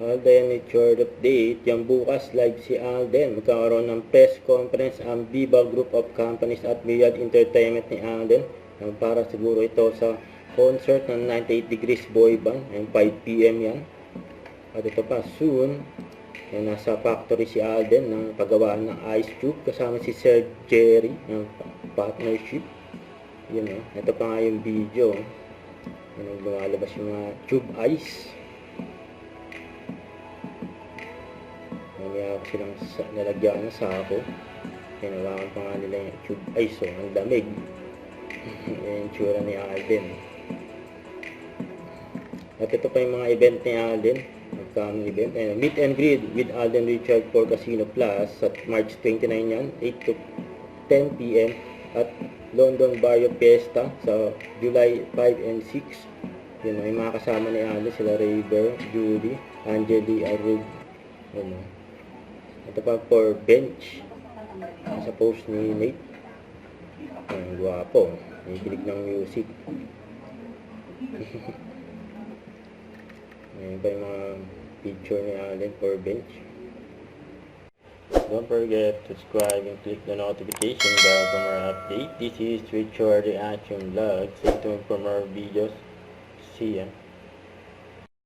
Alden, with short update. Yung bukas live si Alden. Magkakaroon ng press conference ang Viva Group of Companies at Myriad Entertainment ni Alden. Para siguro ito sa concert ng 98 Degrees Boy Band. 5 PM yan. At ito pa, soon, nasa factory si Alden ng paggawaan ng Ice Cube kasama si Sir Jerry ng partnership. Yun o. Ito pa nga yung video. Yun, lumalabas yung mga tube ice. Mamaya ako silang nalagyan ng sako. Hinawakan pa nga nila yung tube ice. So, ang damig. Yan yung tsura ni Alden. At ito pa yung mga event ni Alden. Upcoming event. Meet and greet with Alden Richard for Casino Plus at March 29 yan. 8 to 10 PM. At London Barrio Fiesta sa July 5 and 6. Yun, may mga kasama ni Alden. Sila Rayber, Judy, Angeli, Arug. Yun, ito pa for bench sa post ni Nate. Ang guwapo, may bilig ng music. Ayan pa yung mga picture ni Alden for bench. Don't forget to subscribe and click the notification bell for more update. This is Richard Reaction Vlog. Stay tuned for more videos. See ya.